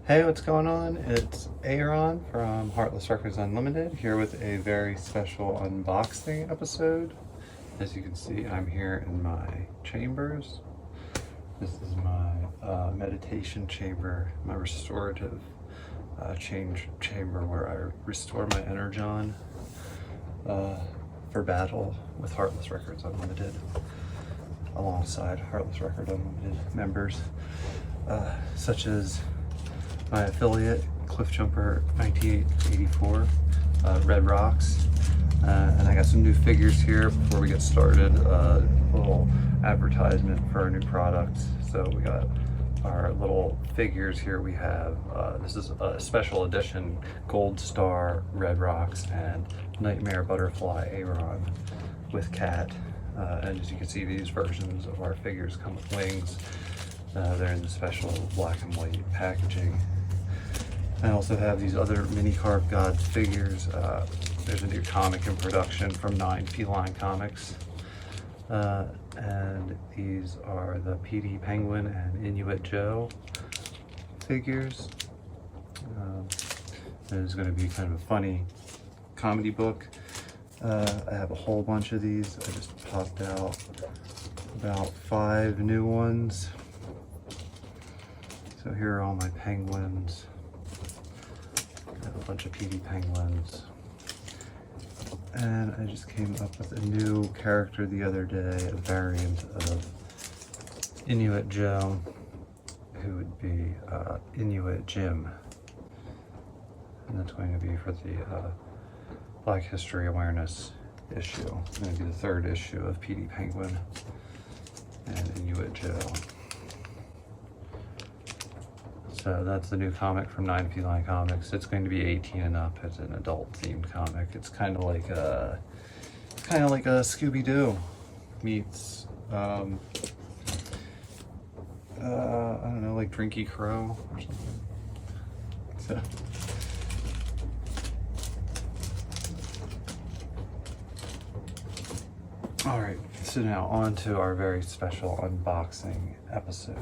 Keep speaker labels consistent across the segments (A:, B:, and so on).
A: Hey, what's going on? It's Aaron from Heartless Records Unlimited here with a very special unboxing episode. As you can see, I'm here in my chambers. This is my meditation chamber, my restorative chamber where I restore my energon for battle with Heartless Records Unlimited, alongside Heartless Record Unlimited members, such as my affiliate, Cliffjumper1984, Red Rocks. And I got some new figures here before we get started. A little advertisement for our new product. So we got our little figures here. We have, this is a special edition Gold Star Red Rocks and Nightmare Butterfly Aaron with Cat. And as you can see, these versions of our figures come with wings. They're in the special black and white packaging. I also have these other mini carved gods figures. There's a new comic in production from Feline Comics. And these are the PD Penguin and Inuit Joe figures. There's going to be kind of a funny comedy book. I have a whole bunch of these. I just popped out about 5 new ones. So here are all my penguins. I have a bunch of PD penguins. And I just came up with a new character the other day, a variant of Inuit Joe, who would be Inuit Jim. And that's going to be for the Black History Awareness issue. It's going to be the 3rd issue of PD Penguin and Inuit Joe. So that's the new comic from Feline Comics. It's going to be 18 and up. It's an adult-themed comic. It's kind of like a Scooby-Doo meets I don't know, like Drinky Crow or something. So, all right. So now on to our very special unboxing episode.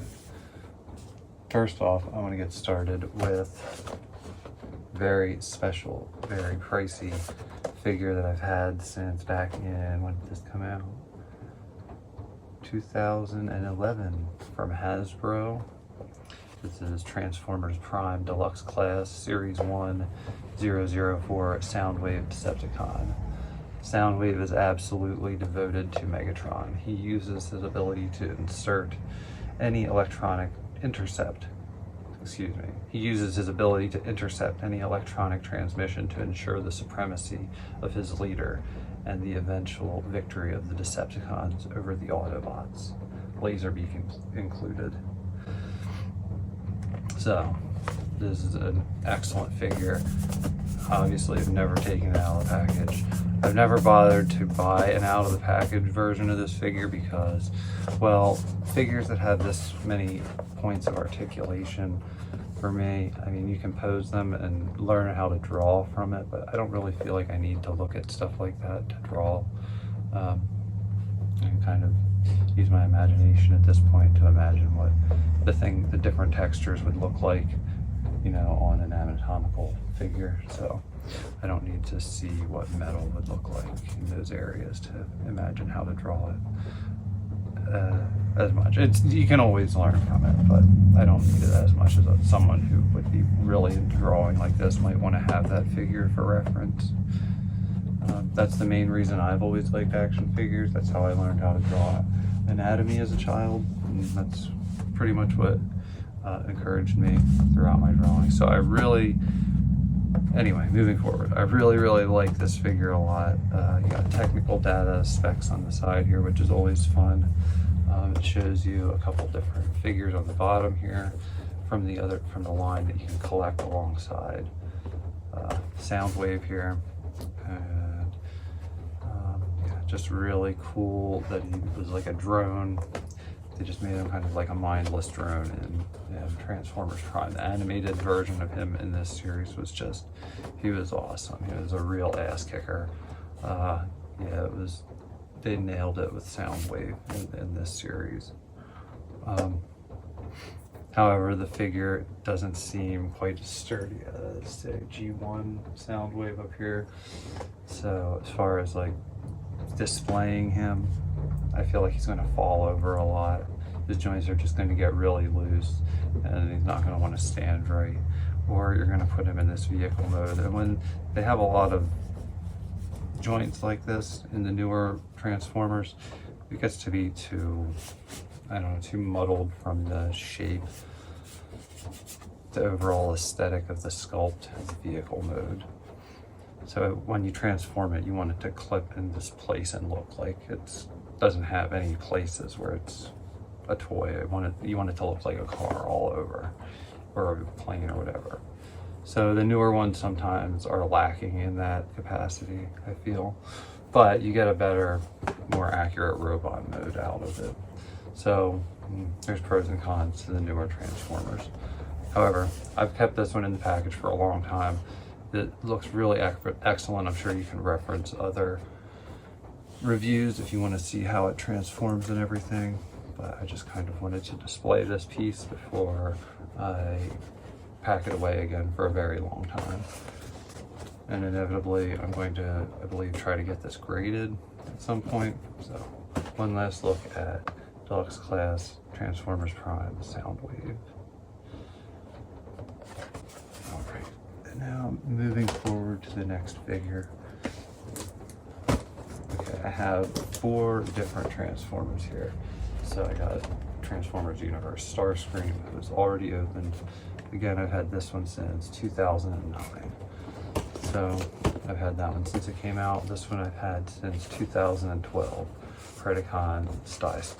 A: First off, I want to get started with a very special, very pricey figure that I've had since back in, when did this come out? 2011 from Hasbro. This is Transformers Prime Deluxe Class Series 1 004 Soundwave Decepticon. Soundwave is absolutely devoted to Megatron. He uses his ability to insert any electronic He uses his ability to intercept any electronic transmission to ensure the supremacy of his leader and the eventual victory of the Decepticons over the Autobots, Laserbeak included. So, this is an excellent figure. Obviously, I've never taken it out of the package. I've never bothered to buy an out of the package version of this figure because, well, figures that have this many points of articulation, for me, I mean, you can pose them and learn how to draw from it, but I don't really feel like I need to look at stuff like that to draw. And kind of use my imagination at this point to imagine what the different textures would look like, you know, on an anatomical figure. So I don't need to see what metal would look like in those areas to imagine how to draw it as much. You can always learn from it, but I don't need it as much as someone who would be really into drawing like this might want to have that figure for reference. That's the main reason I've always liked action figures. That's how I learned how to draw anatomy as a child, and that's pretty much what encouraged me throughout my drawing. So anyway, moving forward, I really like this figure a lot. You got technical data specs on the side here, which is always fun. It shows you a couple different figures on the bottom here from the line that you can collect alongside Soundwave here. And yeah, just really cool that he was like a drone. They just made him kind of like a mindless drone in Transformers Prime. The animated version of him in this series was he was awesome. He was a real ass kicker. Yeah, they nailed it with Soundwave in this series. However, the figure doesn't seem quite as sturdy as, say, G1 Soundwave up here. So as far as like displaying him, I feel like he's going to fall over a lot. His joints are just going to get really loose and he's not going to want to stand right. Or you're going to put him in this vehicle mode. And when they have a lot of joints like this in the newer Transformers, it gets to be too, I don't know, too muddled from the shape, the overall aesthetic of the sculpt as vehicle mode. So when you transform it, you want it to clip in this place and look like it doesn't have any places where it's a toy. You want it to look like a car all over, or a plane or whatever. So the newer ones sometimes are lacking in that capacity, I feel. But you get a better, more accurate robot mode out of it. So there's pros and cons to the newer Transformers. However, I've kept this one in the package for a long time. It looks really excellent. I'm sure you can reference other reviews if you want to see how it transforms and everything. But I just kind of wanted to display this piece before I pack it away again for a very long time. And inevitably, I'm going to, I believe, try to get this graded at some point. So one last look at Deluxe Class Transformers Prime Soundwave. All right, and now moving forward to the next figure. Okay, I have 4 different Transformers here. So I got Transformers Universe Starscream, it was already opened. Again, I've had this one since 2009. So I've had that one since it came out. This one I've had since 2012. Predacon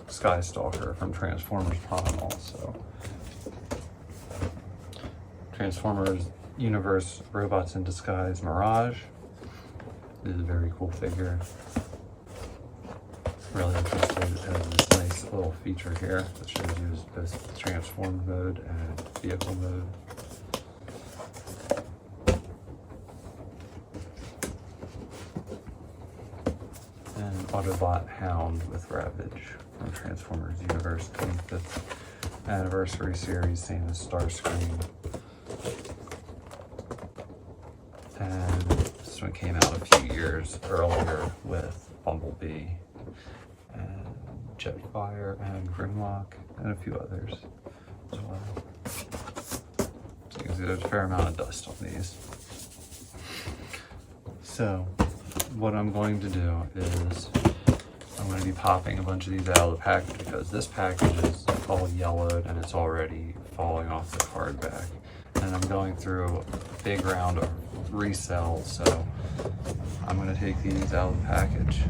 A: Skystalker from Transformers Prime also. Transformers Universe Robots in Disguise Mirage. This is a very cool figure. Really interested in this nice little feature here that shows you both transformed mode and vehicle mode. And Autobot Hound with Ravage from Transformers Universe 25th Anniversary Series, same as Starscream. And this one came out a few years earlier with Bumblebee and Jetfire and Grimlock and a few others as well. So you can see there's a fair amount of dust on these. So what I'm going to do is I'm going to be popping a bunch of these out of the package because this package is all yellowed and it's already falling off the card back. And I'm going through a big round of resell, so I'm going to take these out of the package.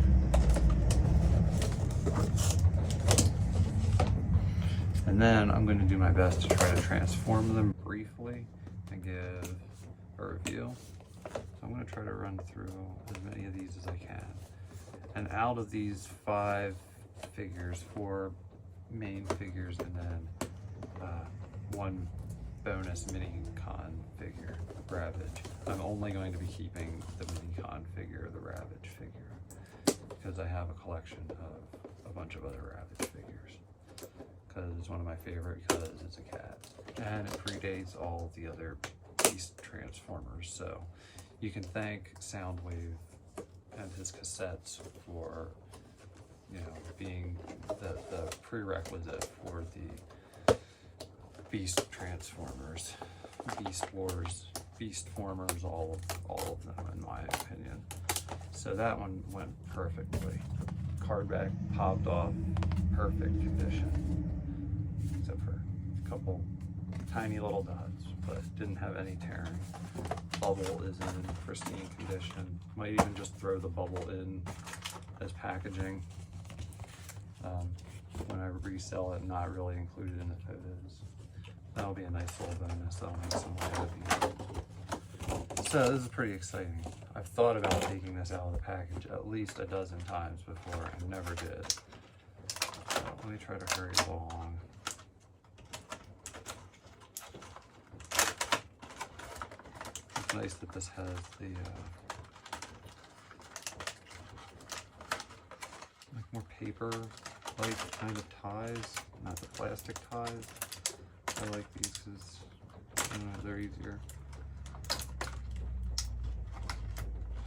A: And then I'm going to do my best to try to transform them briefly and give a review. So I'm going to try to run through as many of these as I can. And out of these 5 figures, 4 main figures, and then 1 bonus mini-con figure, Ravage. I'm only going to be keeping the mini-con figure, the Ravage figure, because I have a collection of a bunch of other Ravage figures. Because it's one of my favorite, because it's a cat. And it predates all the other Beast Transformers, so you can thank Soundwave and his cassettes for, you know, being the prerequisite for the Beast Transformers, Beast Wars, Beast Formers, all of them in my opinion. So that one went perfectly. Card back popped off, perfect condition, except for a couple tiny little dots, but didn't have any tearing. Bubble is in pristine condition. Might even just throw the bubble in as packaging when I resell it, not really included in the photos. That'll be a nice little bonus. That'll make some money with you. So this is pretty exciting. I've thought about taking this out of the package at least a dozen times before and never did. So let me try to hurry along. It's nice that this has the like more paper like kind of ties, not the plastic ties. I like these because they're easier.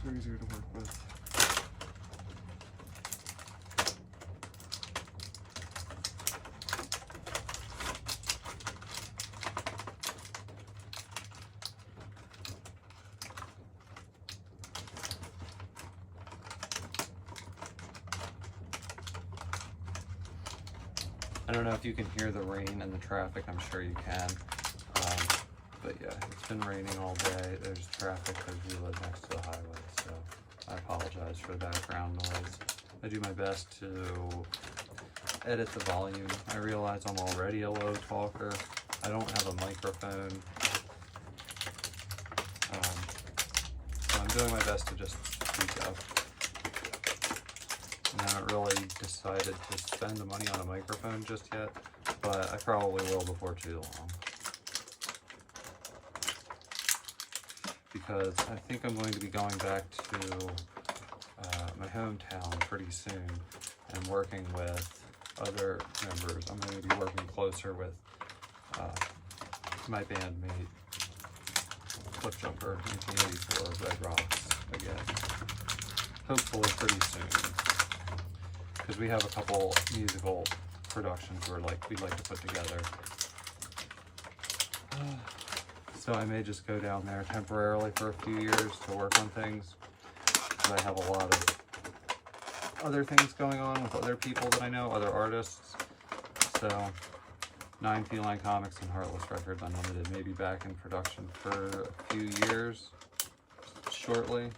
A: They're easier to work with. I don't know if you can hear the rain and the traffic. I'm sure you can. But yeah, it's been raining all day. There's traffic because we live next to the highway, so I apologize for the background noise. I do my best to edit the volume. I realize I'm already a low talker. I don't have a microphone. So I'm doing my best to just speak up. And I haven't really decided to spend the money on a microphone just yet, but I probably will before too long. Because I think I'm going to be going back to my hometown pretty soon and working with other members. I'm going to be working closer with my bandmate, Thundercracker1984 Red Rocks again. Hopefully pretty soon. Because we have a couple musical productions we'd like to put together. So I may just go down there temporarily for a few years to work on things. Because I have a lot of other things going on with other people that I know, other artists. So 9 Feline Comics and Heartless Records Unlimited may be back in production for a few years shortly.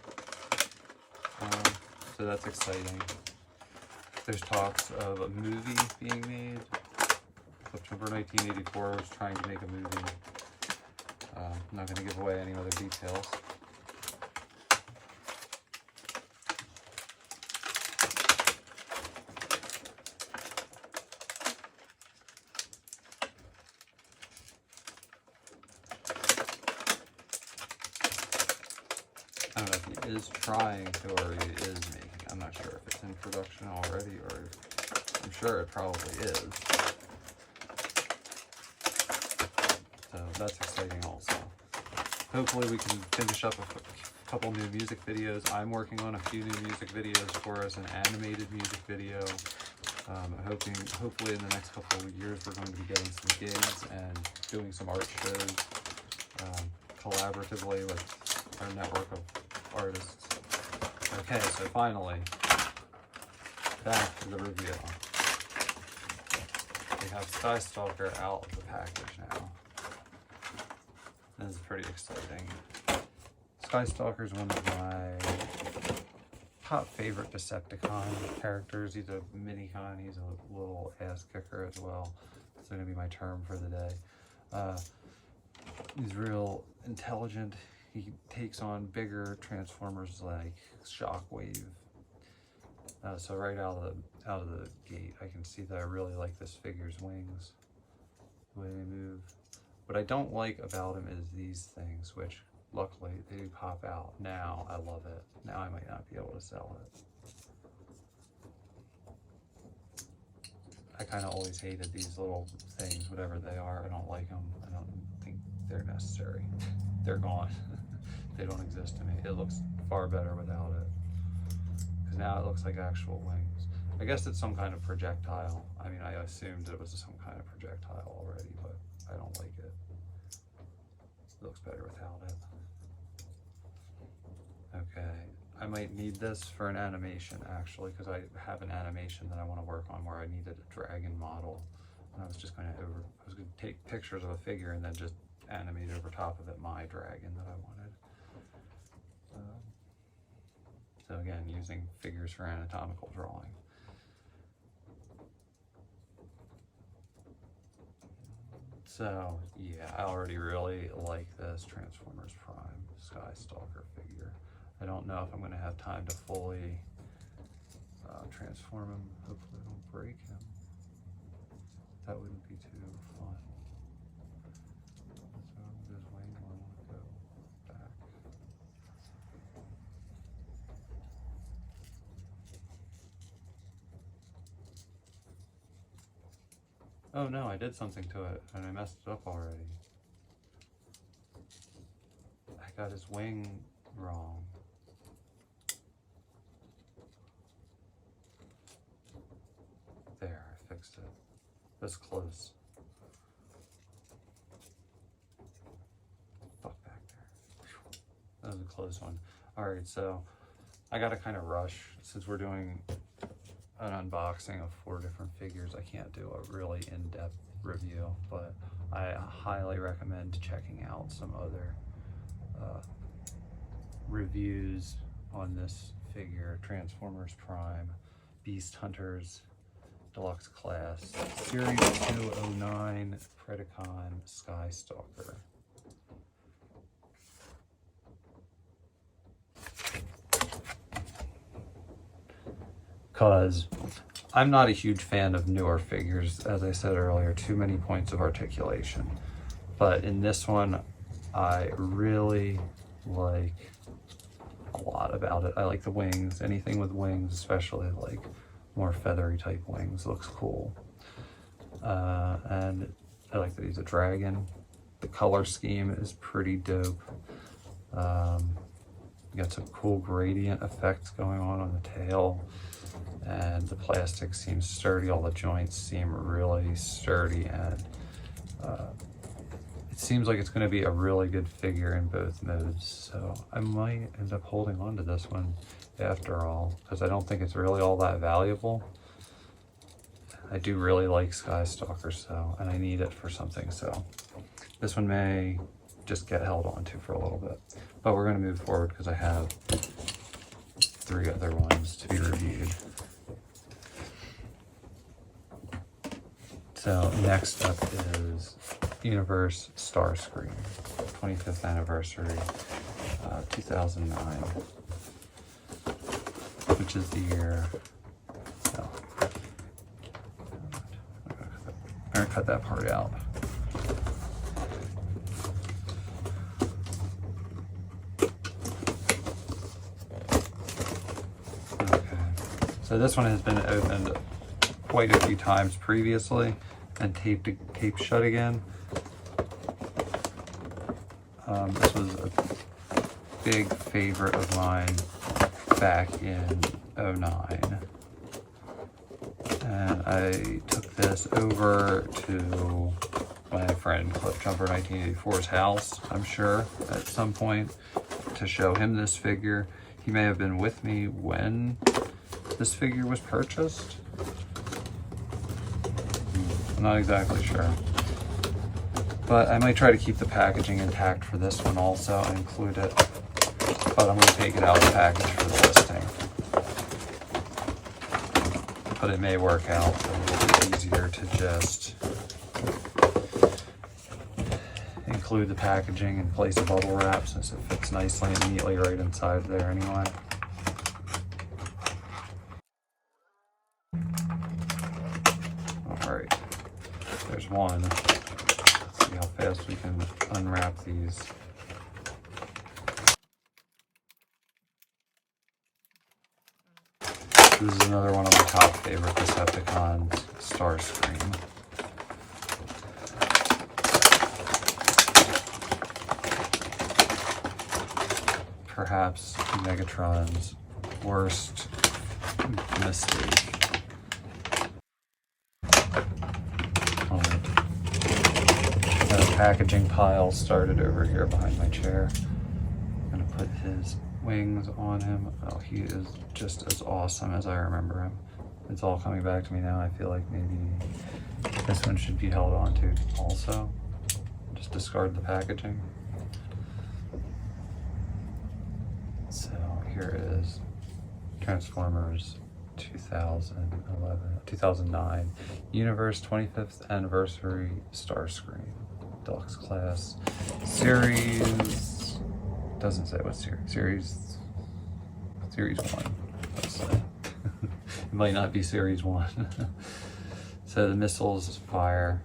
A: So that's exciting. There's talks of a movie being made. Thundercracker1984 was trying to make a movie. I'm not going to give away any other details. I don't know if he is trying to or he is making. I'm not sure if it's in production already or I'm sure it probably is. So that's exciting also. Hopefully we can finish up a couple new music videos. I'm working on a few new music videos for us, an animated music video. Hopefully in the next couple of years we're going to be getting some gigs and doing some art shows collaboratively with our network of artists. Okay, so finally, back to the reveal. We have Skystalker out of the package now. This is pretty exciting. Skystalker is one of my top favorite Decepticon characters. He's a mini-con, he's a little ass kicker as well. It's going to be my term for the day. He's real intelligent. He takes on bigger Transformers like Shockwave. So right out of the gate, I can see that I really like this figure's wings, the way they move. What I don't like about him is these things, which luckily they do pop out. Now I love it. Now I might not be able to sell it. I kind of always hated these little things, whatever they are. I don't like them. I don't think they're necessary. They're gone. They don't exist to me. It looks far better without it. Because now it looks like actual wings. I guess it's some kind of projectile. I mean, I assumed it was some kind of projectile already, but I don't like it. It looks better without it. Okay, I might need this for an animation actually, because I have an animation that I want to work on where I needed a dragon model. And I was just going to take pictures of a figure and then just animate over top of it my dragon that I wanted. So again, using figures for anatomical drawing. So yeah, I already really like this Transformers Prime Skystalker figure. I don't know if I'm going to have time to fully transform him. Hopefully I don't break him. That wouldn't be too fun. So there's way more I want to go back. Oh no, I did something to it and I messed it up already. I got his wing wrong. There, I fixed it. That's close. Fuck back there. Whew. That was a close one. Alright, so I gotta kind of rush since we're doing an unboxing of 4 different figures. I can't do a really in-depth review, but I highly recommend checking out some other reviews on this figure. Transformers Prime, Beast Hunters Deluxe Class, Series 209 Predacon Skystalker. Because I'm not a huge fan of newer figures, as I said earlier, too many points of articulation. But in this one, I really like a lot about it. I like the wings, anything with wings, especially like more feathery type wings, looks cool. And I like that he's a dragon. The color scheme is pretty dope. You got some cool gradient effects going on the tail. And the plastic seems sturdy. All the joints seem really sturdy, and it seems like it's going to be a really good figure in both modes. So I might end up holding on to this one after all, because I don't think it's really all that valuable. I do really like Skystalker, so, and I need it for something, so this one may just get held on to for a little bit. But we're going to move forward because I have 3 other ones to be reviewed. So next up is Universe Starscream, 25th anniversary, 2009, which is the year. Oh, I'm gonna cut that part out. Okay, so this one has been opened quite a few times previously and taped shut again. This was a big favorite of mine back in 09. And I took this over to my friend Cliffjumper1984's house, I'm sure, at some point, to show him this figure. He may have been with me when this figure was purchased. I'm not exactly sure. But I might try to keep the packaging intact for this one also and include it. But I'm going to take it out of the package for the listing. But it may work out a little bit easier to just include the packaging in place of bubble wrap, since it fits nicely and neatly right inside there anyway. Alright, there's one. Let's see how fast we can unwrap these. This is another one of my top favorite Decepticons, Starscream. Perhaps Megatron's worst mistake. The packaging pile started over here behind my chair. I'm gonna put his wings on him. Oh, he is just as awesome as I remember him. It's all coming back to me now. I feel like maybe this one should be held on to also. Just discard the packaging. So here is Transformers 2009 Universe 25th Anniversary Starscream Deluxe Class Series. Doesn't say what series 1, let's say. It might not be series 1. So the missiles fire.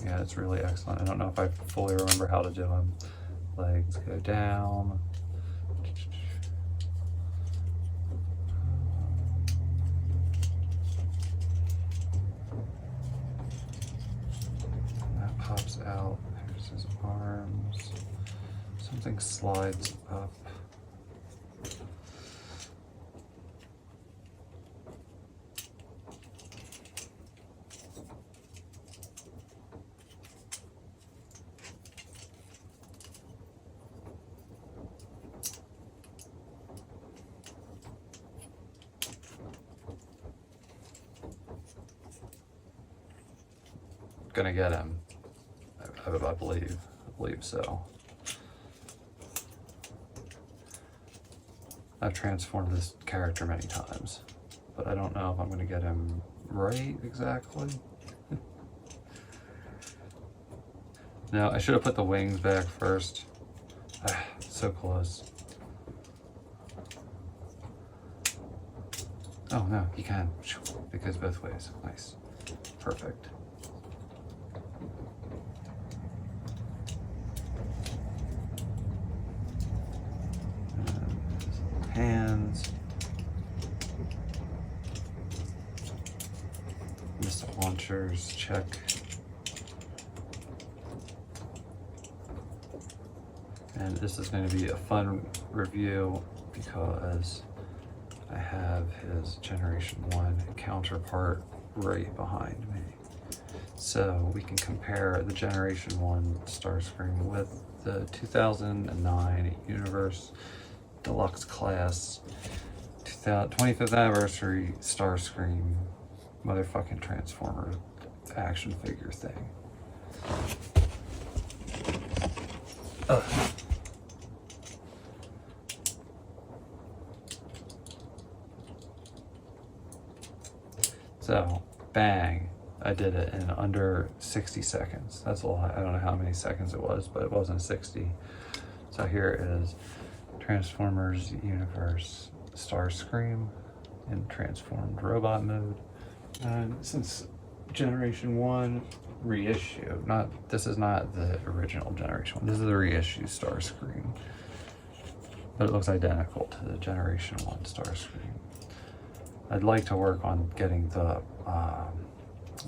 A: Yeah, it's really excellent. I don't know if I fully remember how to do them. Legs go down, out. Here's his arms. Something slides up. Gonna get him. I believe so. I've transformed this character many times, but I don't know if I'm gonna get him right exactly. No, I should have put the wings back first. So close. Oh no, you can. It goes both ways. Nice. Perfect. Hands. Missile launchers, check. And this is going to be a fun review because I have his Generation 1 counterpart right behind me. So we can compare the Generation 1 Starscream with the 2009 Universe Deluxe Class 25th Anniversary Starscream motherfucking Transformer action figure thing. Ugh. So, bang, I did it in under 60 seconds. That's a lot. I don't know how many seconds it was, but it wasn't 60. So here it is. Transformers Universe Starscream in transformed robot mode. And since Generation 1 reissue, this is not the original Generation 1, this is the reissue Starscream. But it looks identical to the Generation 1 Starscream. I'd like to work on getting the,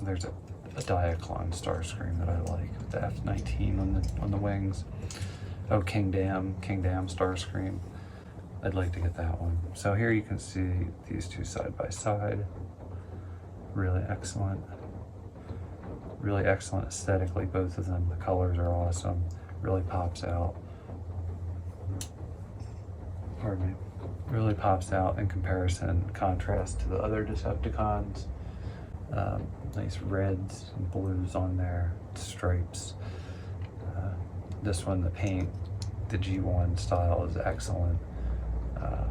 A: there's a Diaclone Starscream that I like with the F-19 on the wings. Oh, King Dam Starscream. I'd like to get that one. So here you can see these two side by side. Really excellent. Really excellent aesthetically, both of them. The colors are awesome. Really pops out. Pardon me. Really pops out in comparison, contrast to the other Decepticons. Nice reds and blues on there, stripes. This one, the paint, the G1 style is excellent. I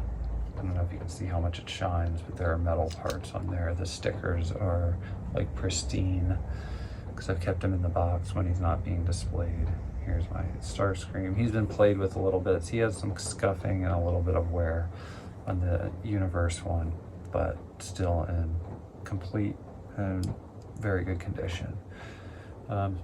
A: don't know if you can see how much it shines, but there are metal parts on there. The stickers are like pristine because I've kept him in the box when he's not being displayed. Here's my Starscream. He's been played with a little bit. So he has some scuffing and a little bit of wear on the Universe one, but still in complete and very good condition. Both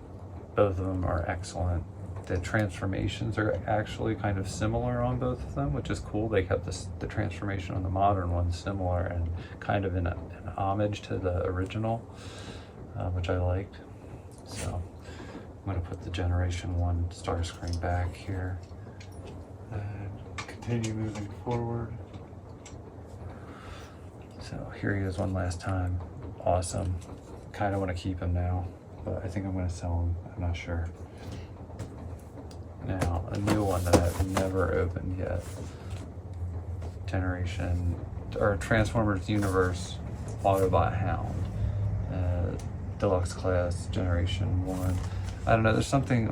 A: of them are excellent. The transformations are actually kind of similar on both of them, which is cool. They kept the transformation on the modern one similar and kind of an homage to the original, which I liked. So I'm going to put the Generation 1 Starscream back here and continue moving forward. So here he is one last time. Awesome. Kind of want to keep him now, but I think I'm going to sell him. I'm not sure. Now, a new one that I've never opened yet. Transformers Universe Autobot Hound. Deluxe Class Generation 1. I don't know, there's something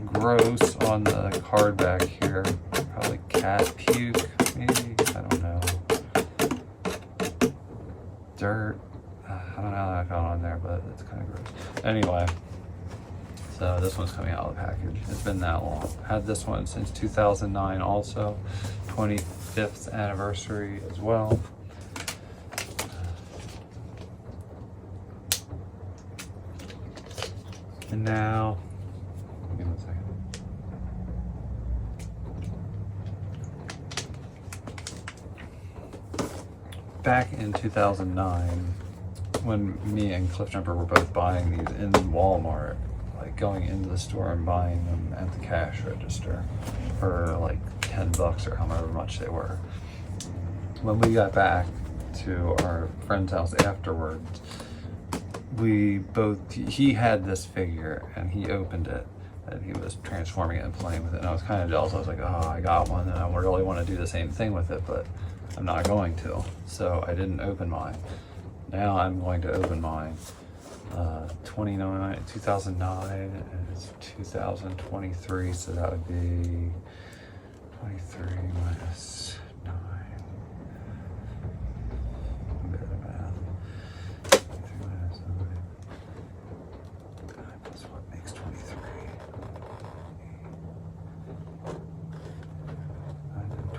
A: gross on the card back here. Probably cat puke, maybe? I don't know. Dirt. I don't know how that got on there, but it's kind of gross. Anyway. So this one's coming out of the package. It's been that long. Had this one since 2009 also. 25th anniversary as well. And now, give me 1 second. Back in 2009, when me and Cliff Jumper were both buying these in Walmart, like going into the store and buying them at the cash register for like 10 bucks or however much they were. When we got back to our friend's house afterwards, he had this figure and he opened it and he was transforming it and playing with it, and I was kind of jealous. I was like, oh, I got one and I really want to do the same thing with it, but I'm not going to. So I didn't open mine. Now I'm going to open mine. 2009 and it's 2023, so that would be 23 minus 9. I'm good at math. 23 minus 9. 9 plus what makes 23?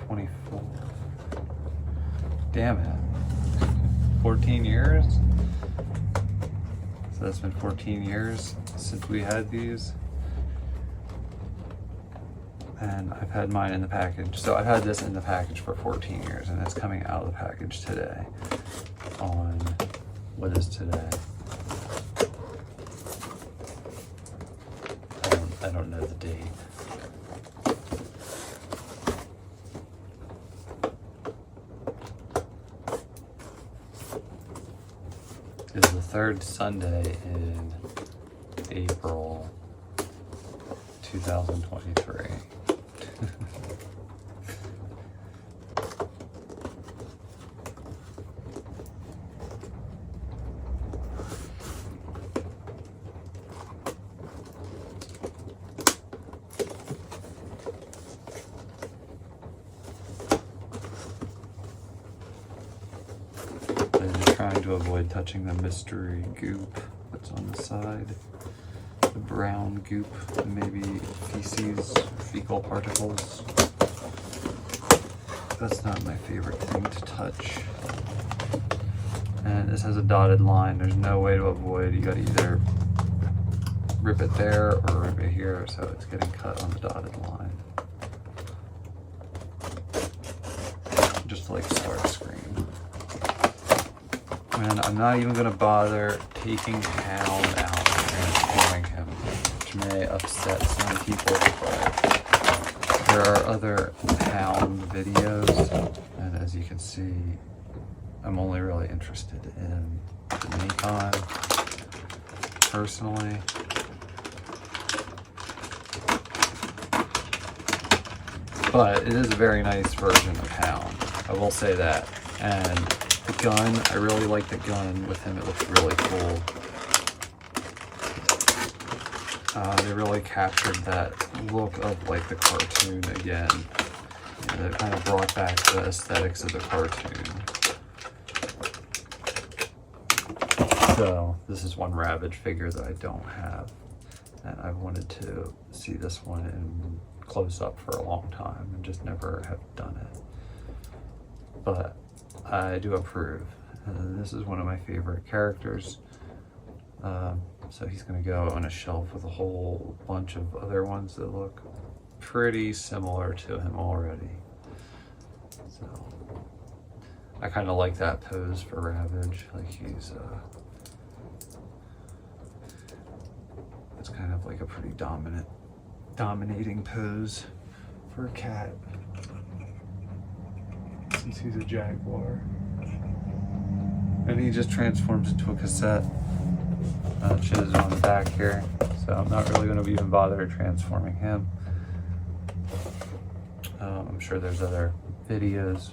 A: 24. Damn it. 14 years? So that's been 14 years since we had these. And I've had mine in the package. So I've had this in the package for 14 years, and it's coming out of the package today. On, what is today? I don't know the date. Is the third Sunday in April 2023. Trying to avoid touching the mystery goop that's on the side. The brown goop, maybe feces, fecal particles. That's not my favorite thing to touch. And this has a dotted line. There's no way to avoid. You gotta either rip it there or rip it here, so it's getting cut on the dotted line. Just like Starscream. And I'm not even going to bother taking Hound out and transforming him, which may upset some people, but there are other Hound videos, and as you can see, I'm only really interested in the Nikon, personally. But it is a very nice version of Hound, I will say that. And the gun, I really like the gun with him. It looks really cool. They really captured that look of like the cartoon again. You know, they kind of brought back the aesthetics of the cartoon. So this is one Ravage figure that I don't have, and I wanted to see this one in close up for a long time and just never have done it. But I do approve. This is one of my favorite characters. So he's going to go on a shelf with a whole bunch of other ones that look pretty similar to him already. So I kind of like that pose for Ravage. Like he's, it's kind of like a pretty dominating pose for a cat, since he's a jaguar. And he just transforms into a cassette. Shows on the back here, so I'm not really going to even bother transforming him. I'm sure there's other videos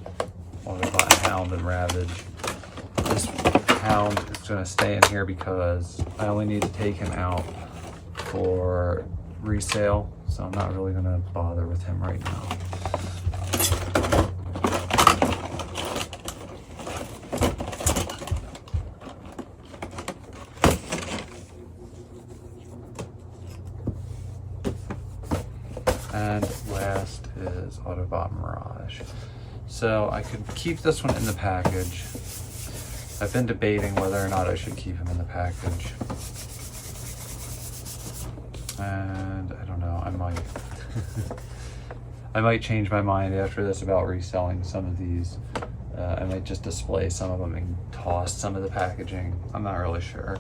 A: on about Hound and Ravage. This Hound is going to stay in here because I only need to take him out for resale, so I'm not really going to bother with him right now. And last is Autobot Mirage. So I could keep this one in the package. I've been debating whether or not I should keep him in the package. And I don't know, I might. I might change my mind after this about reselling some of these. I might just display some of them and toss some of the packaging. I'm not really sure.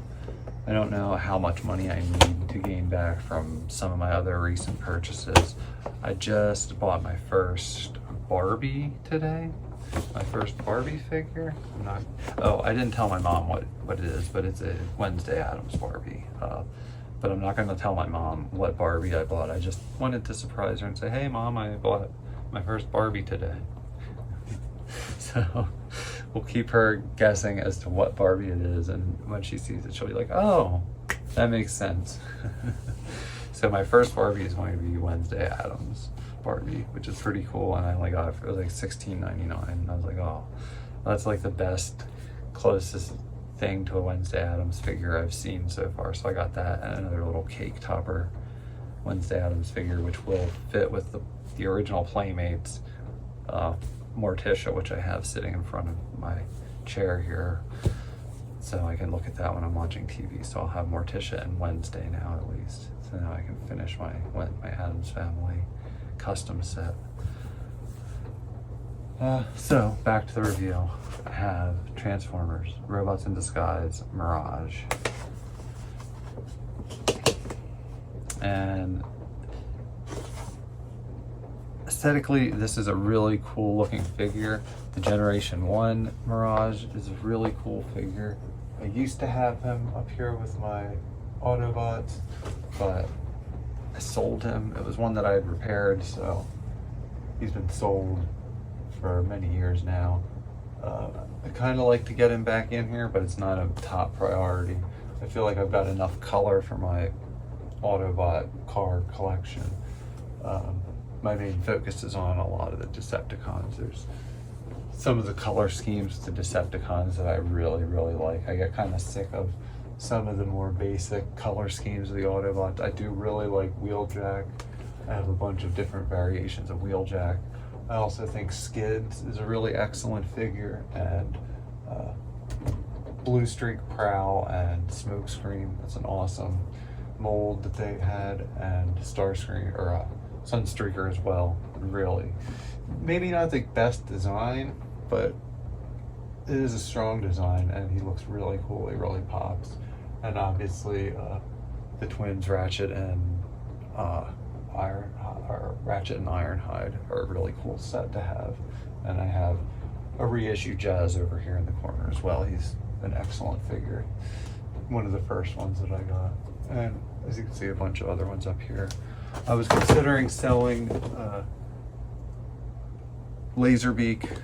A: I don't know how much money I need to gain back from some of my other recent purchases. I just bought my first Barbie today. My first Barbie figure. I didn't tell my mom what it is, but it's a Wednesday Addams Barbie. But I'm not going to tell my mom what Barbie I bought. I just wanted to surprise her and say, hey mom, I bought my first Barbie today. So we'll keep her guessing as to what Barbie it is, and when she sees it, she'll be like, oh, that makes sense. So my first Barbie is going to be Wednesday Addams Barbie, which is pretty cool, and I only got it for like $16.99, and I was like, oh, that's like the best, closest thing to a Wednesday Addams figure I've seen so far. So I got that and another little cake topper Wednesday Addams figure, which will fit with the original Playmates Morticia, which I have sitting in front of my chair here, so I can look at that when I'm watching TV. So I'll have Morticia and Wednesday now, at least. So now I can finish my Addams Family custom set. So back to the review. I have Transformers, Robots in Disguise, Mirage. And aesthetically, this is a really cool looking figure. The Generation 1 Mirage is a really cool figure. I used to have him up here with my Autobots, but I sold him. It was one that I had repaired, so he's been sold for many years now. I kind of like to get him back in here, but it's not a top priority. I feel like I've got enough color for my Autobot car collection. My main focus is on a lot of the Decepticons. There's some of the color schemes with the Decepticons that I really, really like. I get kind of sick of some of the more basic color schemes of the Autobots. I do really like Wheeljack. I have a bunch of different variations of Wheeljack. I also think Skids is a really excellent figure, and Blue Streak Prowl and Smokescreen, that's an awesome mold that they had, and Starscream, or Sunstreaker as well. Really, maybe not the best design, but it is a strong design, and he looks really cool. He really pops. And obviously the twins Ratchet and Ironhide are a really cool set to have. And I have a reissue Jazz over here in the corner as well. He's an excellent figure, one of the first ones that I got. And as you can see, a bunch of other ones up here. I was considering selling Laserbeak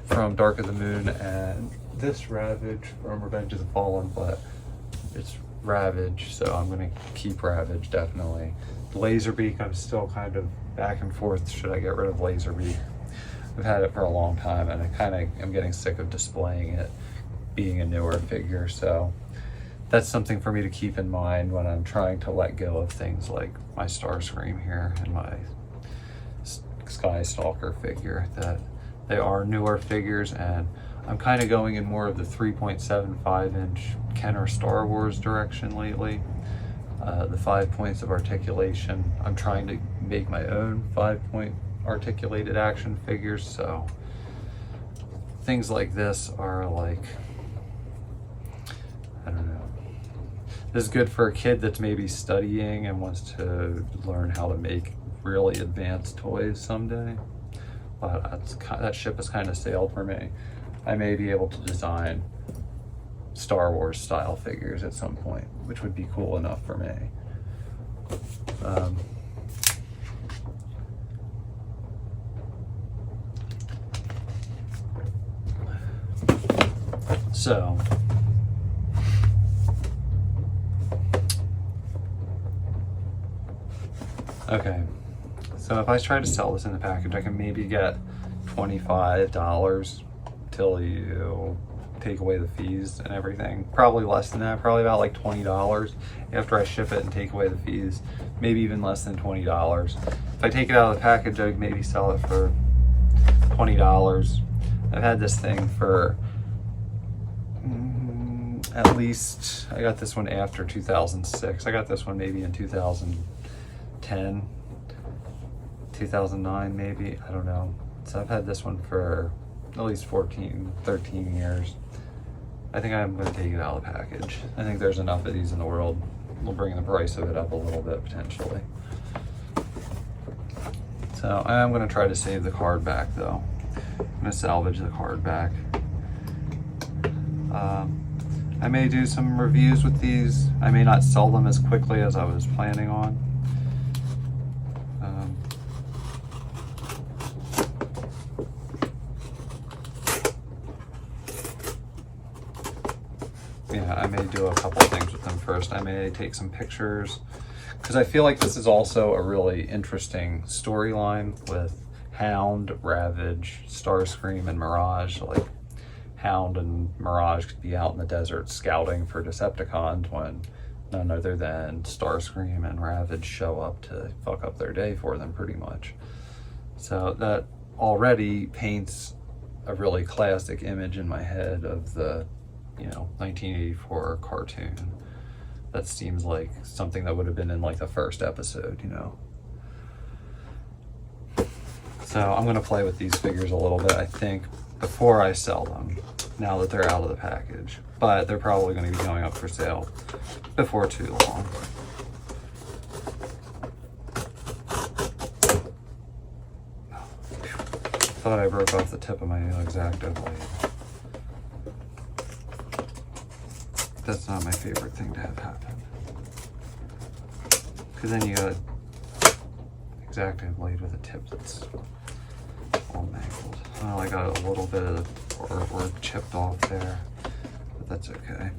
A: from Dark of the Moon and this Ravage from Revenge of the Fallen, but it's Ravage, so I'm going to keep Ravage, definitely. Laserbeak, I'm still kind of back and forth. Should I get rid of Laserbeak? I've had it for a long time, and I kind of am getting sick of displaying it being a newer figure, so that's something for me to keep in mind when I'm trying to let go of things like my Starscream here and my Sky Stalker figure, that they are newer figures, and I'm kind of going in more of the 3.75-inch Kenner Star Wars direction lately. The 5 points of articulation. I'm trying to make my own 5-point articulated action figures, so things like this are like, I don't know. This is good for a kid that's maybe studying and wants to learn how to make really advanced toys someday. But that ship has kind of sailed for me. I may be able to design Star Wars style figures at some point, which would be cool enough for me. So okay, so if I try to sell this in the package, I can maybe get $25 till you take away the fees and everything. Probably less than that, probably about like $20 after I ship it and take away the fees, maybe even less than $20. If I take it out of the package, I could maybe sell it for $20. I've had this thing for at least, I got this one after 2006. I got this one maybe in 2010, 2009 maybe, I don't know. So I've had this one for at least 14, 13 years. I think I'm going to take it out of the package. I think there's enough of these in the world. We'll bring the price of it up a little bit potentially. So I am going to try to save the card back though. I'm going to salvage the card back. I may do some reviews with these. I may not sell them as quickly as I was planning on. Yeah, I may do a couple of things with them first. I may take some pictures, because I feel like this is also a really interesting storyline with Hound, Ravage, Starscream, and Mirage. Like, Hound and Mirage could be out in the desert scouting for Decepticons when none other than Starscream and Ravage show up to fuck up their day for them, pretty much. So that already paints a really classic image in my head of the, 1984 cartoon. That seems like something that would have been in like the first episode, So I'm gonna play with these figures a little bit, I think, before I sell them, now that they're out of the package. But they're probably gonna be going up for sale before too long. Thought I broke off the tip of my new X-Acto blade. That's not my favorite thing to have happen. Because then you got an X-Acto blade with a tip that's all mangled. Well, I got a little bit of the artwork chipped off there, but that's okay.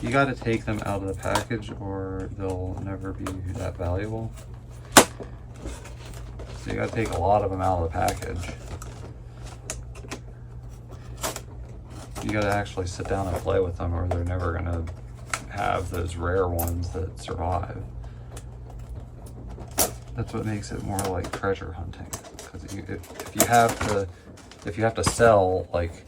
A: You got to take them out of the package or they'll never be that valuable. So you got to take a lot of them out of the package. You got to actually sit down and play with them or they're never going to have those rare ones that survive. That's what makes it more like treasure hunting. Because if you have to sell like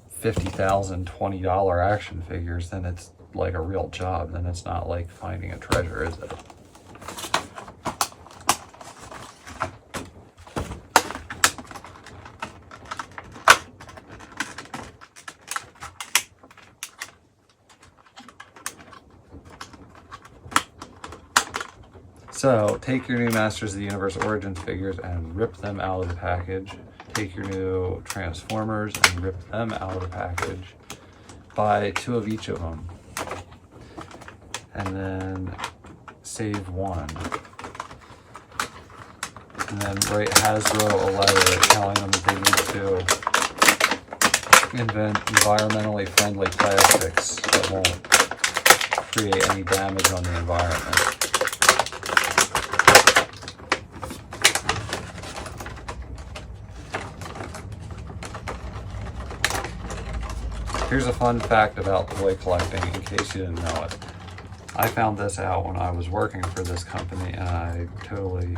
A: 50,000 $20 action figures, then it's like a real job. Then it's not like finding a treasure, is it? So take your new Masters of the Universe Origins figures and rip them out of the package. Take your new Transformers and rip them out of the package. Buy 2 of each of them. And then save 1. And then write Hasbro a letter telling them that they need to invent environmentally friendly plastics that won't create any damage on the environment. Here's a fun fact about toy collecting, in case you didn't know it. I found this out when I was working for this company, and I totally,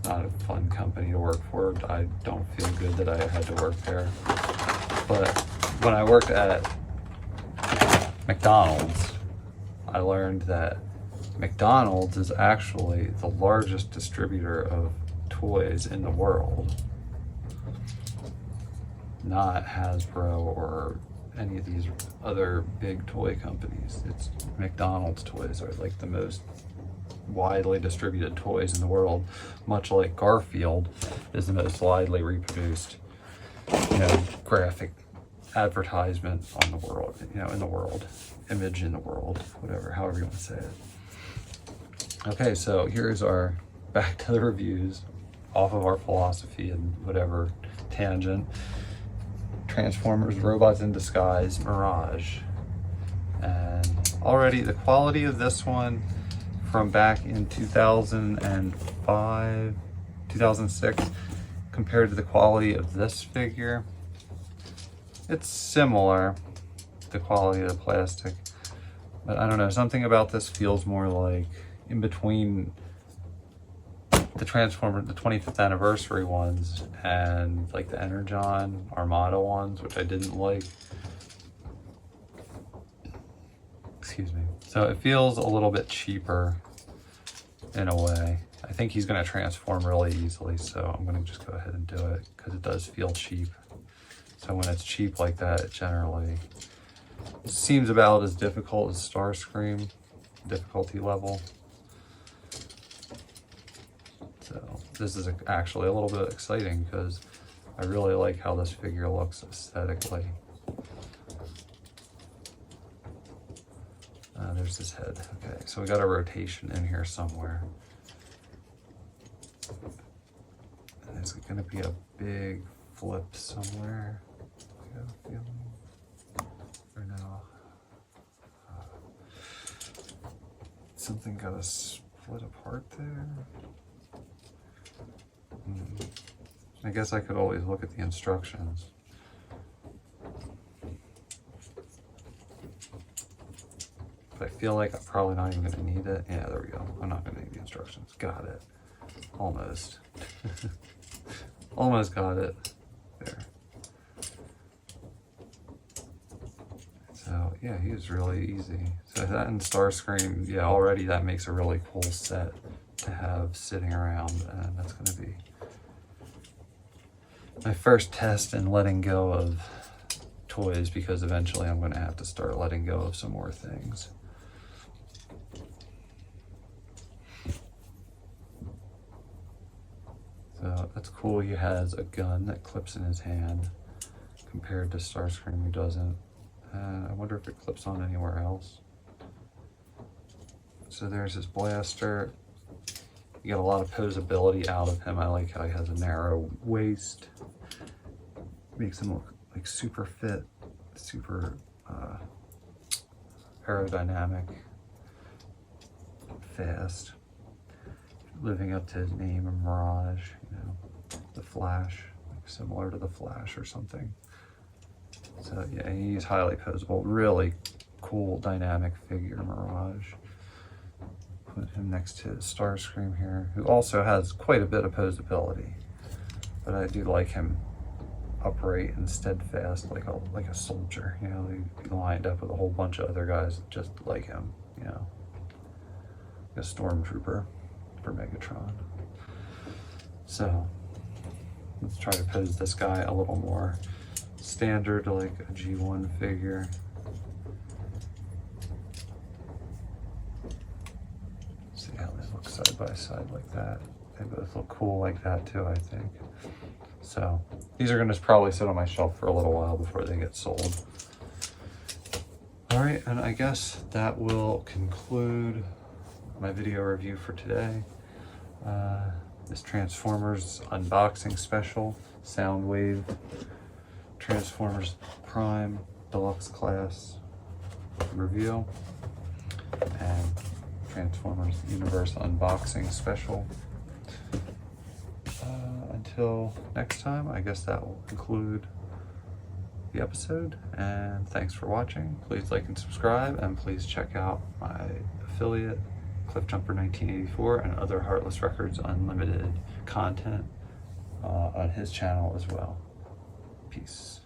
A: not a fun company to work for. I don't feel good that I had to work there. But when I worked at McDonald's, I learned that McDonald's is actually the largest distributor of toys in the world. Not Hasbro or any of these other big toy companies. It's McDonald's toys are like the most widely distributed toys in the world, much like Garfield is the most widely reproduced, graphic advertisement on the world, in the world, image in the world, whatever, however you want to say it. Okay, so here's our back to the reviews off of our philosophy and whatever tangent. Transformers, Robots in Disguise, Mirage. And already the quality of this one from back in 2005, 2006, compared to the quality of this figure, it's similar, the quality of the plastic. But I don't know, something about this feels more like in between the Transformer, the 25th anniversary ones, and like the Energon Armada ones, which I didn't like. Excuse me. So it feels a little bit cheaper in a way. I think he's going to transform really easily, so I'm going to just go ahead and do it because it does feel cheap. So when it's cheap like that, it generally seems about as difficult as Starscream difficulty level. So this is actually a little bit exciting because I really like how this figure looks aesthetically. There's his head. Okay, so we got a rotation in here somewhere. And there's going to be a big flip somewhere. I got a feeling. Or no. Something got to split apart there. I guess I could always look at the instructions. But I feel like I'm probably not even going to need it. Yeah, there we go. I'm not going to need the instructions. Got it. Almost. Almost got it. There. So, yeah, he was really easy. So that and Starscream, yeah, already that makes a really cool set to have sitting around. And that's going to be my first test in letting go of toys, because eventually I'm going to have to start letting go of some more things. So that's cool. He has a gun that clips in his hand compared to Starscream, who doesn't. I wonder if it clips on anywhere else. So there's his blaster. You get a lot of posability out of him. I like how he has a narrow waist. Makes him look like super fit, super aerodynamic, fast. Living up to his name, a Mirage, you know, the Flash, like similar to the Flash or something. So yeah, he's highly posable. Really cool, dynamic figure, Mirage. Put him next to Starscream here, who also has quite a bit of posability. But I do like him upright and steadfast, like a soldier. You know, he lined up with a whole bunch of other guys just like him. You know, like a stormtrooper for Megatron. So let's try to pose this guy a little more standard, like a G1 figure. See how they look side by side like that. They both look cool like that too, I think. So these are going to probably sit on my shelf for a little while before they get sold. All right, and I guess that will conclude my video review for today. This Transformers unboxing special, Soundwave Transformers Prime Deluxe Class review, and Transformers Universe unboxing special. Until next time, I guess that will conclude the episode, and thanks for watching. Please like and subscribe, and please check out my affiliate Cliffjumper1984 and other Heartless Records Unlimited content on his channel as well. Peace.